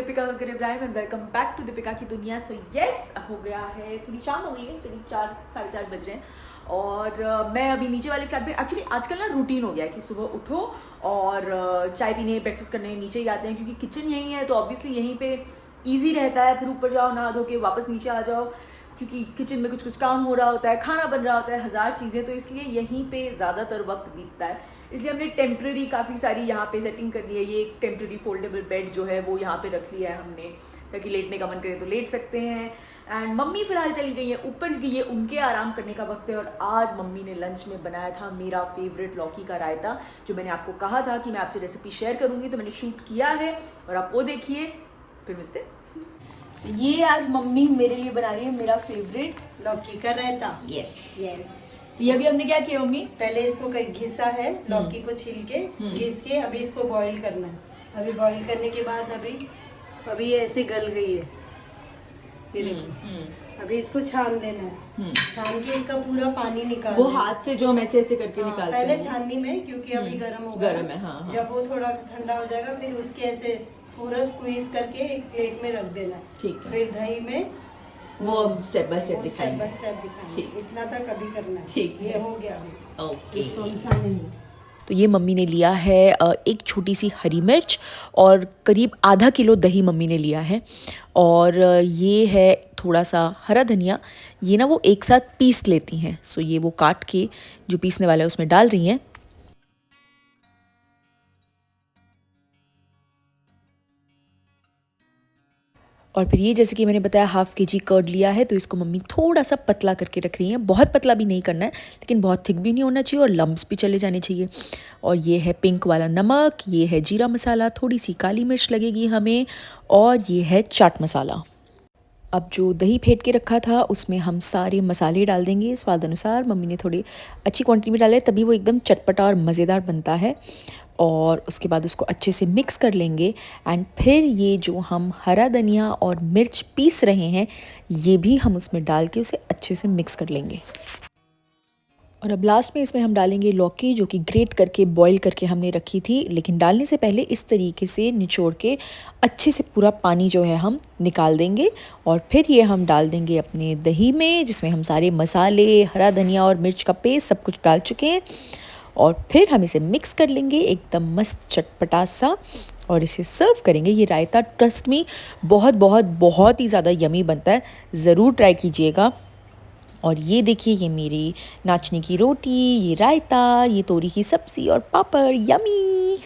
Deepika Ibrahim and welcome back to Deepika की दुनिया। So yes, हो गया है, थोड़ी शाम हो गई है, करीब 4-4:30 बज रहे हैं और मैं अभी नीचे वाले फ्लैट पे। एक्चुअली आजकल ना रूटीन हो गया है कि सुबह उठो और चाय पीने, ब्रेकफास्ट करने नीचे ही आते हैं क्योंकि किचन यहीं है, तो ऑब्वियसली यहीं पे ईजी रहता है। फिर ऊपर जाओ, नहा धो के वापस नीचे आ जाओ क्योंकि किचन में कुछ कुछ काम हो रहा होता है, खाना बन रहा होता है, हज़ार चीज़ें, तो इसलिए यहीं पे ज़्यादातर वक्त बीतता है। इसलिए हमने टेम्प्रेरी काफ़ी सारी यहाँ पे सेटिंग कर दी है। ये एक टेम्प्रेरी फोल्डेबल बेड जो है वो यहाँ पे रख लिया है हमने, ताकि लेटने का मन करे तो लेट सकते हैं। एंड मम्मी फिलहाल चली गई है ऊपर क्योंकि ये उनके आराम करने का वक्त है। और आज मम्मी ने लंच में बनाया था मेरा फेवरेट लौकी का रायता, जो मैंने आपको कहा था कि मैं आपसे रेसिपी शेयर करूँगी, तो मैंने शूट किया है और आप वो देखिए, फिर मिलते हैं। So, ये आज मम्मी मेरे लिए बना रही है मेरा फेवरेट लौकी का रायता। यस। यस। ये अभी हमने क्या किया मम्मी? पहले इसको घिसा है, लौकी को छील के घिस के अभी इसको बॉईल करना है। अभी बॉईल करने के बाद अभी ये ऐसे गल गई है, ये देखो। अभी इसको छान लेना है, छान के इसका पूरा पानी निकाल। वो हाथ से जो हम ऐसे ऐसे करके निकालते हैं पहले छाननी में, क्योंकि अभी गर्म होगा। गर्म है, हाँ। जब वो थोड़ा ठंडा हो जाएगा फिर उसके ऐसे पूरा स्क्वीज करके एक प्लेट में रख देना है। ठीक है। फिर दही में वो स्टेप बाय स्टेप दिखाएंगे। ठीक, इतना तक अभी करना है। ठीक, ये हो गया अभी। ओके। इसको हम छानेंगे। तो ये मम्मी ने लिया है एक छोटी सी हरी मिर्च और करीब आधा किलो दही मम्मी ने लिया है, और ये है थोड़ा सा हरा धनिया। ये ना वो एक साथ पीस लेती हैं, सो ये वो काट के जो पीसने वाला है उसमें डाल रही हैं। और फिर ये जैसे कि मैंने बताया 1/2 kg कर्ड लिया है, तो इसको मम्मी थोड़ा सा पतला करके रख रही हैं। बहुत पतला भी नहीं करना है, लेकिन बहुत थिक भी नहीं होना चाहिए और लम्ब्स भी चले जाने चाहिए। और ये है पिंक वाला नमक, ये है जीरा मसाला, थोड़ी सी काली मिर्च लगेगी हमें, और ये है चाट मसाला। अब जो दही फेंट के रखा था उसमें हम सारे मसाले डाल देंगे स्वाद अनुसार। मम्मी ने थोड़ी अच्छी क्वांटिटी में डाले, तभी वो एकदम चटपटा और मज़ेदार बनता है। और उसके बाद उसको अच्छे से मिक्स कर लेंगे। एंड फिर ये जो हम हरा धनिया और मिर्च पीस रहे हैं, ये भी हम उसमें डाल के उसे अच्छे से मिक्स कर लेंगे। और अब लास्ट में इसमें हम डालेंगे लौकी, जो कि ग्रेट करके बॉईल करके हमने रखी थी, लेकिन डालने से पहले इस तरीके से निचोड़ के अच्छे से पूरा पानी जो है हम निकाल देंगे। और फिर ये हम डाल देंगे अपने दही में, जिसमें हम सारे मसाले, हरा धनिया और मिर्च का पेस्ट सब कुछ डाल चुके हैं। और फिर हम इसे मिक्स कर लेंगे एकदम मस्त चटपटा सा, और इसे सर्व करेंगे। ये रायता ट्रस्ट मी बहुत बहुत बहुत ही ज़्यादा यमी बनता है, ज़रूर ट्राई कीजिएगा। और ये देखिए, ये मेरी नाचनी की रोटी, ये रायता, ये तोरी की सब्ज़ी और पापड़, यमी।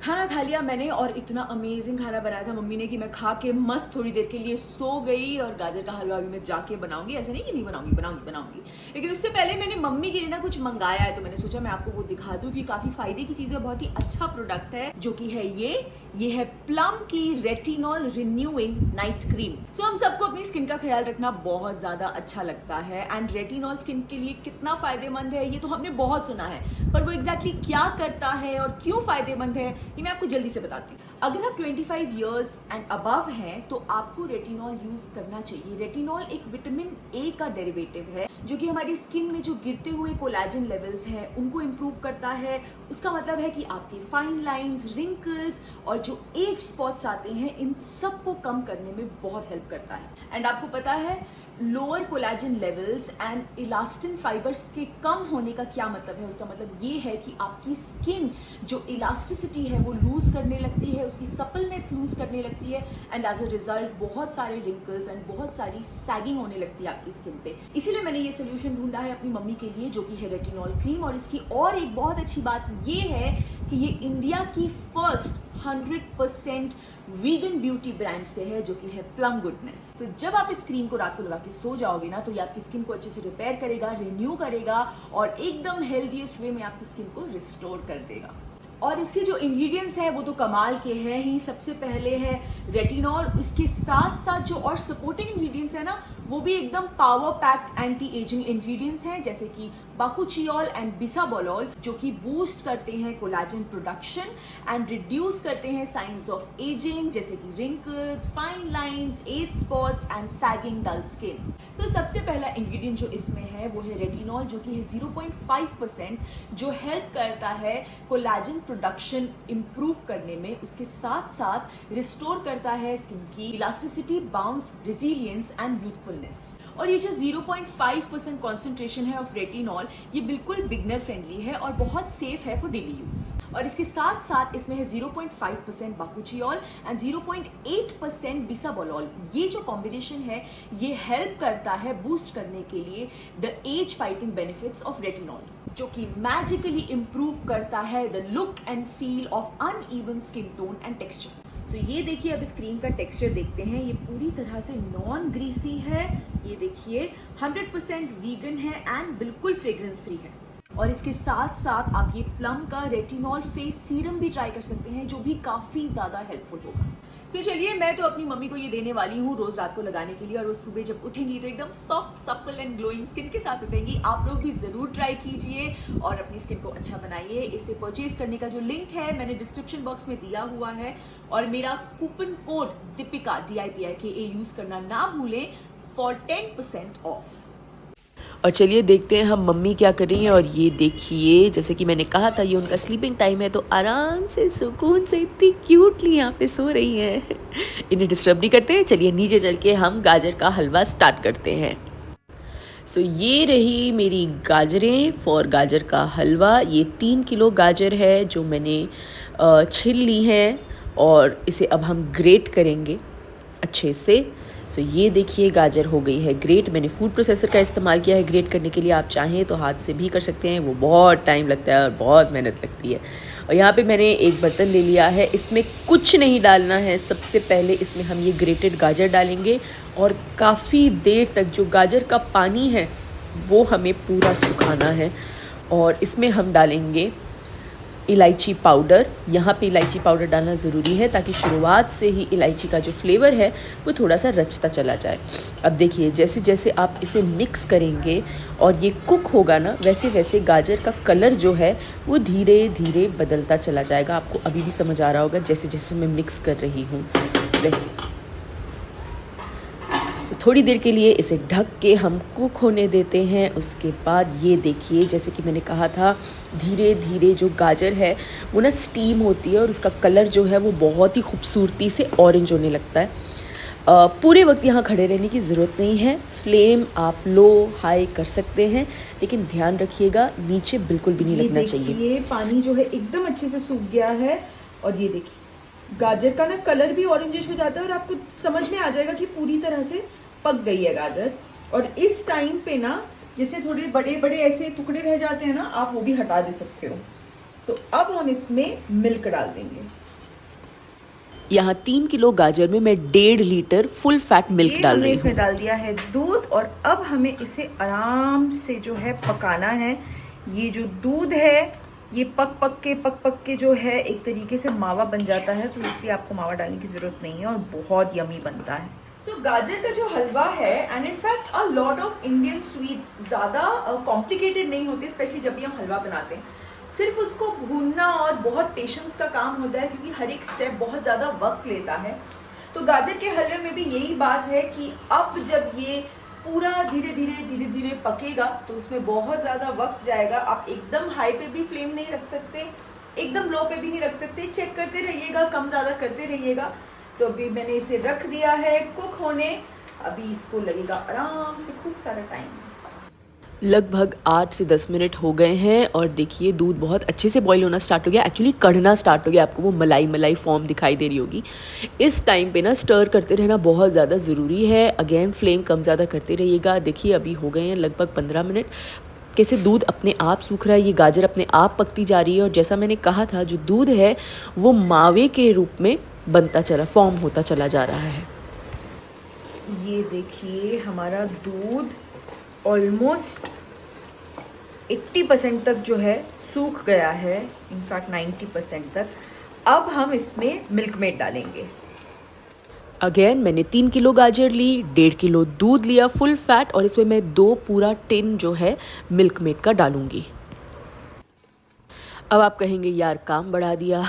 खाना खा लिया मैंने और इतना अमेजिंग खाना बनाया था मम्मी ने कि मैं खा के मस्त थोड़ी देर के लिए सो गई। और गाजर का हलवा भी मैं जाके बनाऊंगी, ऐसा नहीं कि नहीं बनाऊंगी। लेकिन उससे पहले मैंने मम्मी के लिए ना कुछ मंगाया है, तो मैंने सोचा मैं आपको वो दिखा दूं कि काफ़ी फायदे की चीज़ है, बहुत ही अच्छा प्रोडक्ट है, जो कि है ये है प्लम की रेटिनॉल रिन्यूइंग नाइट क्रीम। सो हम सबको अपनी स्किन का ख्याल रखना बहुत ज़्यादा अच्छा लगता है, एंड रेटिनॉल स्किन के लिए कितना फ़ायदेमंद है ये तो हमने बहुत सुना है, पर वो एग्जैक्टली क्या करता है और क्यों फ़ायदेमंद है ये मैं आपको जल्दी से बताती हूँ। अगर आप 25 इयर्स एंड अबव हैं तो आपको रेटिनॉल यूज करना चाहिए। रेटिनॉल एक विटामिन ए का डेरिवेटिव है, जो कि हमारी स्किन में जो गिरते हुए कोलेजन लेवल्स हैं उनको इम्प्रूव करता है। उसका मतलब है कि आपके फाइन लाइंस, रिंकल्स और जो एज स्पॉट्स आते हैं, इन सब को कम करने में बहुत हेल्प करता है। एंड आपको पता है lower collagen levels and elastin fibres के कम होने का क्या मतलब है? उसका मतलब ये है कि आपकी स्किन जो इलास्टिसिटी है वो लूज करने लगती है, उसकी सपलनेस लूज करने लगती है, एंड एज अ रिजल्ट बहुत सारे रिंकल्स एंड बहुत सारी सैगिंग होने लगती है आपकी स्किन पे। इसीलिए मैंने ये सोल्यूशन ढूंढा है अपनी मम्मी के लिए, जो कि है रेटिनॉल क्रीम। और इसकी और एक बहुत अच्छी बात ये है कि ये इंडिया की फर्स्ट 100% वीगन ब्यूटी ब्रांड से है, जो कि है प्लम गुडनेस। तो जब आप इस क्रीम को रात को लगा के सो जाओगे ना, तो ये आपकी स्किन को अच्छे से रिपेयर करेगा, रिन्यू करेगा और एकदम हेल्दीएस्ट वे में आपकी स्किन को रिस्टोर कर देगा। और इसके जो इंग्रेडिएंट्स हैं वो तो कमाल के हैं ही। सबसे पहले है रेटिनॉल, उसके साथ साथ जो और सपोर्टिंग इंग्रेडिएंट्स है ना वो भी एकदम power packed anti ageing ingredients हैं, जैसे कि बाकुचियोल एंड बिसाबोलोल, जो कि बूस्ट करते हैं कोलाजन प्रोडक्शन एंड रिड्यूस करते हैं साइंस ऑफ एजिंग, जैसे कि wrinkles, fine lines, age spots and sagging dull skin. So सबसे पहला इंग्रेडिएंट जो इसमें है वो है रेटिनॉल, जो कि है 0.5%, जो हेल्प करता है कोलाजन प्रोडक्शन इंप्रूव करने में। उसके साथ साथ रिस्टोर करता है स्किन की elasticity, bounce, resilience and youthfulness. और ये जो 0.5% कॉन्सेंट्रेशन है ऑफ रेटिनॉल, ये बिल्कुल बिगनर फ्रेंडली है और बहुत सेफ है फॉर डेली यूज। और इसके साथ साथ इसमें है 0.5% बाकुचियोल एंड 0.8% बिसाबोलोल। ये जो कॉम्बिनेशन है ये हेल्प करता है बूस्ट करने के लिए the age fighting benefits of retinol, जो कि मैजिकली इंप्रूव करता है the look and feel of uneven skin tone and texture. So ये देखिए, अब स्क्रीन का टेक्सचर देखते हैं। ये पूरी तरह से नॉन ग्रीसी है। ये देखिए 100% वीगन है एंड बिल्कुल फ्रेग्रेंस फ्री है। और इसके साथ साथ आप ये प्लम का रेटिनॉल फेस सीरम भी ट्राई कर सकते हैं, जो भी काफ़ी ज़्यादा हेल्पफुल होगा। तो चलिए, मैं तो अपनी मम्मी को ये देने वाली हूँ रोज रात को लगाने के लिए, और वो सुबह जब उठेंगी तो एकदम soft, supple and glowing skin के साथ उठेंगी। आप लोग भी ज़रूर ट्राई कीजिए और अपनी स्किन को अच्छा बनाइए। इसे परचेज करने का जो लिंक है मैंने डिस्क्रिप्शन बॉक्स में दिया हुआ है, और मेरा coupon code Deepika DIPIKA use करना ना भूलें फॉर 10% ऑफ। और चलिए देखते हैं हम मम्मी क्या कर रही हैं। और ये देखिए, जैसे कि मैंने कहा था ये उनका स्लीपिंग टाइम है, तो आराम से सुकून से इतनी क्यूटली यहाँ पे सो रही हैं। इन्हें डिस्टर्ब नहीं करते हैं। चलिए नीचे चल के हम गाजर का हलवा स्टार्ट करते हैं। सो ये रही मेरी गाजरें फॉर गाजर का हलवा। ये 3 किलो गाजर है जो मैंने छील ली हैं, और इसे अब हम ग्रेट करेंगे अच्छे से। सो ये देखिए गाजर हो गई है ग्रेट। मैंने फूड प्रोसेसर का इस्तेमाल किया है ग्रेट करने के लिए। आप चाहें तो हाथ से भी कर सकते हैं, वो बहुत टाइम लगता है और बहुत मेहनत लगती है। और यहाँ पे मैंने एक बर्तन ले लिया है, इसमें कुछ नहीं डालना है। सबसे पहले इसमें हम ये ग्रेटेड गाजर डालेंगे, और काफ़ी देर तक जो गाजर का पानी है वो हमें पूरा सुखाना है। और इसमें हम डालेंगे इलायची पाउडर। यहाँ पे इलायची पाउडर डालना ज़रूरी है ताकि शुरुआत से ही इलायची का जो फ्लेवर है वो थोड़ा सा रचता चला जाए। अब देखिए, जैसे जैसे आप इसे मिक्स करेंगे और ये कुक होगा ना, वैसे वैसे गाजर का कलर जो है वो धीरे धीरे बदलता चला जाएगा। आपको अभी भी समझ आ रहा होगा जैसे जैसे मैं मिक्स कर रही हूँ वैसे। सो थोड़ी देर के लिए इसे ढक के हम कुक होने देते हैं। उसके बाद ये देखिए, जैसे कि मैंने कहा था, धीरे धीरे जो गाजर है वो ना स्टीम होती है और उसका कलर जो है वो बहुत ही खूबसूरती से ऑरेंज होने लगता है। पूरे वक्त यहाँ खड़े रहने की ज़रूरत नहीं है। फ्लेम आप लो हाई कर सकते हैं, लेकिन ध्यान रखिएगा नीचे बिल्कुल भी नहीं लगना चाहिए। ये पानी जो है एकदम अच्छे से सूख गया है, और ये देखिए गाजर का ना कलर भी ऑरेंजिश हो जाता है, और आपको समझ में आ जाएगा कि पूरी तरह से पक गई है गाजर। और इस टाइम पे ना जैसे थोड़े बड़े बड़े ऐसे टुकड़े रह जाते हैं ना, आप वो भी हटा दे सकते हो। तो अब हम इसमें मिल्क डाल देंगे। यहाँ 3 किलो गाजर में मैं 1.5 लीटर फुल फैट मिल्क डाल रही हूँ। इसमें डाल दिया है दूध, और अब हमें इसे आराम से जो है पकाना है। ये जो दूध है ये पक पक के जो है एक तरीके से मावा बन जाता है, तो इसलिए आपको मावा डालने की जरूरत नहीं है, और बहुत यमी बनता है। सो गाजर का जो हलवा है, and in fact a lot of Indian sweets ज़्यादा कॉम्प्लिकेटेड नहीं होते, स्पेशली जब भी हम हलवा बनाते हैं। सिर्फ उसको भूनना और बहुत पेशेंस का काम होता है, क्योंकि हर एक स्टेप बहुत ज़्यादा वक्त लेता है। तो गाजर के हलवे में भी यही बात है कि अब जब ये पूरा धीरे धीरे पकेगा तो उसमें बहुत ज़्यादा वक्त जाएगा। आप एकदम हाई पे भी फ्लेम नहीं रख सकते, एकदम लो पे भी नहीं रख सकते। चेक करते रहिएगा, कम ज़्यादा करते रहिएगा। तो अभी मैंने इसे रख दिया है कुक होने। अभी इसको लगेगा आराम से खूब सारा टाइम। लगभग 8 से 10 मिनट हो गए हैं, और देखिए दूध बहुत अच्छे से बॉईल होना स्टार्ट हो गया, एक्चुअली कढ़ना स्टार्ट हो गया। आपको वो मलाई फॉर्म दिखाई दे रही होगी। इस टाइम पे ना स्टर करते रहना बहुत ज़्यादा ज़रूरी है। अगेन फ्लेम कम ज़्यादा करते रहिएगा। देखिए अभी हो गए हैं लगभग 15 मिनट। कैसे दूध अपने आप सूख रहा है, ये गाजर अपने आप पकती जा रही है, और जैसा मैंने कहा था जो दूध है वो मावे के रूप में बनता चला, फॉर्म होता चला जा रहा है। ये देखिए हमारा दूध ऑलमोस्ट 80% तक जो है सूख गया है, इनफैक्ट 90% तक। अब हम इसमें मिल्क मेड डालेंगे। अगेन मैंने 3 किलो गाजर ली, 1.5 किलो दूध लिया फुल फैट, और इसमें मैं 2 पूरा टिन जो है मिल्क मेड का डालूंगी। अब आप कहेंगे यार काम बढ़ा दिया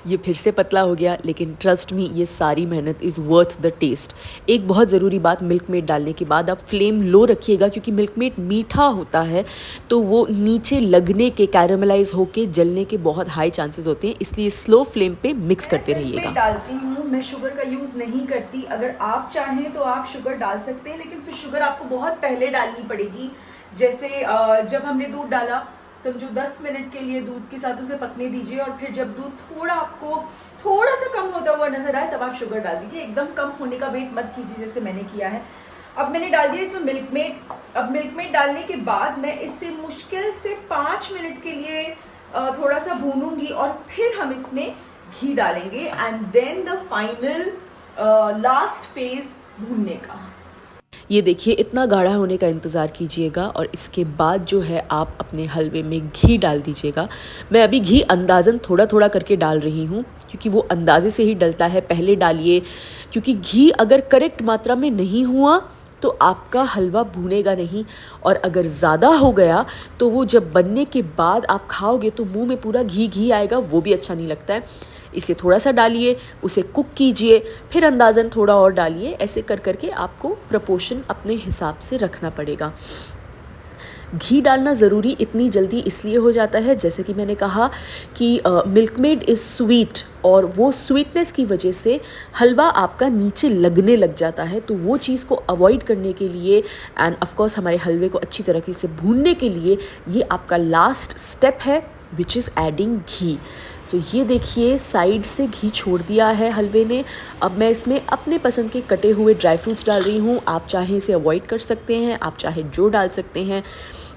ये फिर से पतला हो गया, लेकिन ट्रस्ट मी ये सारी मेहनत इज़ वर्थ द टेस्ट। एक बहुत ज़रूरी बात, मिल्क मेड डालने के बाद आप फ्लेम लो रखिएगा, क्योंकि मिल्क मेड मीठा होता है तो वो नीचे लगने के, कैरामलाइज होके जलने के बहुत हाई चांसेस होते हैं, इसलिए स्लो फ्लेम पे मिक्स करते रहिएगा। डालती हूँ मैं, शुगर का यूज़ नहीं करती। अगर आप चाहें तो आप शुगर डाल सकते हैं, लेकिन फिर शुगर आपको बहुत पहले डालनी पड़ेगी। जैसे जब हमने दूध डाला, समझो 10 मिनट के लिए दूध के साथ उसे पकने दीजिए, और फिर जब दूध आपको थोड़ा सा कम होता हुआ नजर आए तब आप शुगर डाल दीजिए। एकदम कम होने का वेट मत कीजिए जैसे मैंने किया है। अब मैंने डाल दिया इसमें मिल्क मेड। अब मिल्क मेड डालने के बाद मैं इससे मुश्किल से 5 मिनट के लिए थोड़ा सा भूनूंगी, और फिर हम इसमें घी डालेंगे, and then the final last phase भूनने का। ये देखिए इतना गाढ़ा होने का इंतज़ार कीजिएगा, और इसके बाद जो है आप अपने हलवे में घी डाल दीजिएगा। मैं अभी घी अंदाज़न थोड़ा थोड़ा करके डाल रही हूँ, क्योंकि वो अंदाजे से ही डलता है, पहले डालिए, क्योंकि घी अगर करेक्ट मात्रा में नहीं हुआ तो आपका हलवा भुनेगा नहीं, और अगर ज़्यादा हो गया तो वो जब बनने के बाद आप खाओगे तो मुंह में पूरा घी घी आएगा, वो भी अच्छा नहीं लगता है। इसे थोड़ा सा डालिए, उसे कुक कीजिए, फिर अंदाज़न थोड़ा और डालिए। ऐसे कर करके आपको प्रपोर्शन अपने हिसाब से रखना पड़ेगा। घी डालना ज़रूरी इतनी जल्दी इसलिए हो जाता है, जैसे कि मैंने कहा कि मिल्क मेड इज़ स्वीट, और वो स्वीटनेस की वजह से हलवा आपका नीचे लगने लग जाता है। तो वो चीज़ को अवॉइड करने के लिए, एंड ऑफ कोर्स हमारे हलवे को अच्छी तरीके से भूनने के लिए, ये आपका लास्ट स्टेप है, विच इज़ एडिंग घी। सो ये देखिए साइड से घी छोड़ दिया है हलवे ने। अब मैं इसमें अपने पसंद के कटे हुए ड्राई फ्रूट्स डाल रही हूँ। आप चाहे इसे अवॉइड कर सकते हैं, आप चाहे जो डाल सकते हैं।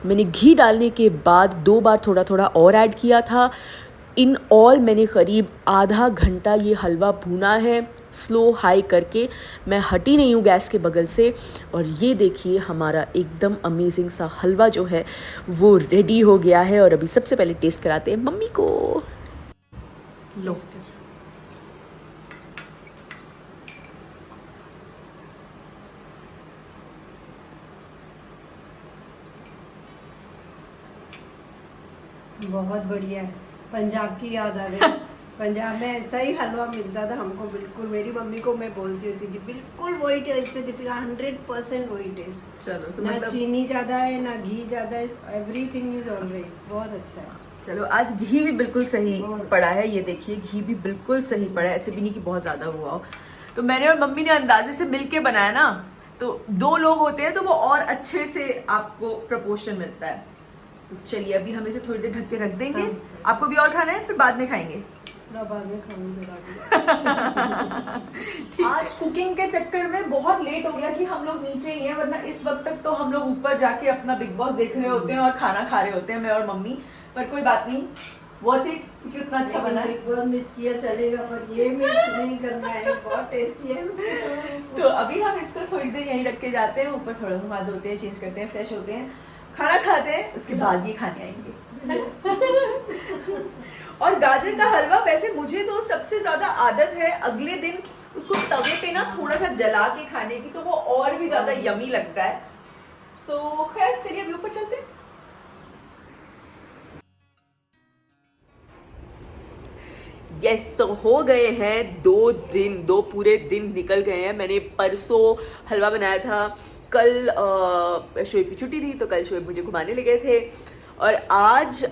मैंने घी डालने के बाद 2 बार थोड़ा थोड़ा और ऐड किया था। इन ऑल मैंने करीब आधा घंटा ये हलवा भूना है, स्लो हाई करके। मैं हटी नहीं हूँ गैस के बगल से। और ये देखिए हमारा एकदम अमेजिंग सा हलवा जो है वो रेडी हो गया है। और अभी सबसे पहले टेस्ट कराते हैं मम्मी को। लो, बहुत बढ़िया है। पंजाब की याद आ गई। पंजाब में ऐसा ही हलवा मिलता था हमको, बिल्कुल। मेरी मम्मी को मैं बोलती होती थी, बिल्कुल वही टेस्ट है दीपिका, 100% वही टेस्ट। चलो तो ना मतलब चीनी ज्यादा है ना घी ज्यादा है, एवरीथिंग इज ऑलराइट। बहुत अच्छा है। चलो आज घी भी बिल्कुल सही पड़ा है। ये देखिए घी भी बिल्कुल सही पड़ा है, ऐसे भी नहीं कि बहुत ज़्यादा हुआ हो। तो मैंने और मम्मी ने अंदाजे से मिलके बनाया ना, तो 2 लोग होते हैं तो वो और अच्छे से आपको प्रपोर्शन मिलता है। तो चलिए अभी हम इसे थोड़ी देर ढक के रख देंगे। हाँ। आपको भी और खाना है, फिर बाद में खाएंगे। बाद में खाऊंगी। आज कुकिंग के चक्कर में बहुत लेट हो गया कि हम लोग नीचे ही हैं, वरना इस वक्त तक तो हम लोग ऊपर जाके अपना बिग बॉस देख रहे होते हैं और खाना खा रहे होते हैं, मैं और मम्मी। पर कोई बात नहीं, वर्थ इट, क्योंकि उतना अच्छा बना है। बिग बॉस मिस किया चलेगा, पर ये मिस नहीं करना है, बहुत टेस्टी है। तो अभी हम इसको थोड़ी देर यहीं रख के जाते हैं, ऊपर थोड़ा मुँह हाथ धोते हैं, चेंज करते हैं, फ्रेश होते हैं, खाना खाते हैं, उसके बाद ये खाने आएंगे। और गाजर का हलवा वैसे मुझे तो सबसे ज्यादा आदत है अगले दिन उसको तवे पे ना थोड़ा सा जला के खाने की, तो वो और भी ज्यादा यमी लगता है। सो खैर चलिए अभी ऊपर चलते हैं। यस, तो हो गए हैं 2 पूरे दिन निकल गए हैं। मैंने परसों हलवा बनाया था, कल शोएब की छुट्टी थी तो कल शोएब मुझे घुमाने ले गए थे, और आज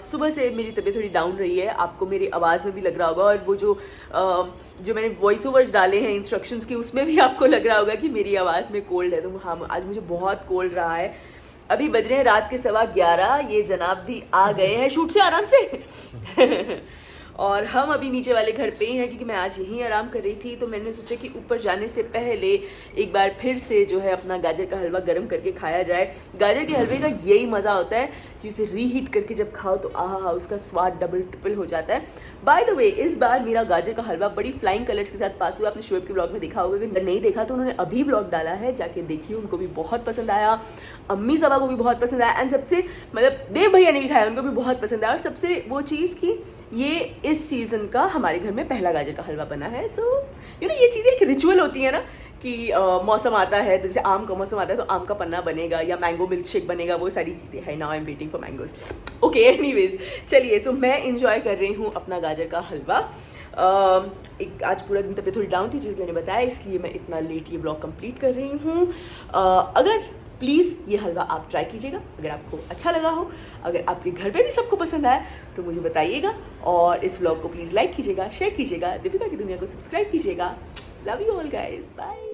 सुबह से मेरी तबीयत थोड़ी डाउन रही है, आपको मेरी आवाज़ में भी लग रहा होगा। और वो जो मैंने वॉइस ओवर्स डाले हैं इंस्ट्रक्शंस की, उसमें भी आपको लग रहा होगा कि मेरी आवाज़ में कोल्ड है। तो हाँ, आज मुझे बहुत कोल्ड रहा है। अभी बज रहे हैं रात के 11:15, ये जनाब भी आ गए हैं शूट से आराम से। और हम अभी नीचे वाले घर पे ही हैं, क्योंकि मैं आज यहीं आराम कर रही थी। तो मैंने सोचा कि ऊपर जाने से पहले एक बार फिर से जो है अपना गाजर का हलवा गर्म करके खाया जाए। गाजर के हलवे का यही मज़ा होता है कि उसे रीहीट करके जब खाओ तो आहा, उसका स्वाद डबल ट्रिपल हो जाता है। बाय द वे, इस बार मेरा गाजर का हलवा बड़ी फ्लाइंग कलर्स के साथ पास हुआ। आपने शोएब के ब्लॉग में देखा होगा, अगर नहीं देखा तो उन्होंने अभी ब्लॉग डाला है, जाके देखिए, उनको भी बहुत पसंद आया। अम्मी सबा को भी बहुत पसंद आया, एंड सबसे मतलब देव भैया ने भी खाया, उनको भी बहुत पसंद आया। और सबसे वो चीज़ कि ये इस सीज़न का हमारे घर में पहला गाजर का हलवा बना है। सो ये चीज़ें एक रिचुअल होती है ना कि मौसम आता है, तो जैसे आम का मौसम आता है तो आम का पन्ना बनेगा या मैंगो मिल्क शेक बनेगा, वो सारी चीज़ें हैं। Now I am waiting for mangoes. Okay, anyways चलिए, सो मैं इंजॉय कर रही हूँ अपना गाजर का हलवा। एक आज पूरा दिन तबीयत थोड़ी डाउन थी, जैसे मैंने बताया, इसलिए मैं इतना लेट ये ब्लॉग कंप्लीट कर रही हूँ। अगर प्लीज़ ये हलवा आप ट्राई कीजिएगा, अगर आपको अच्छा लगा हो, अगर आपके घर पे भी सबको पसंद आया तो मुझे बताइएगा, और इस व्लॉग को प्लीज़ लाइक कीजिएगा, शेयर कीजिएगा, दीपिका की दुनिया को सब्सक्राइब कीजिएगा। Love you all guys, bye.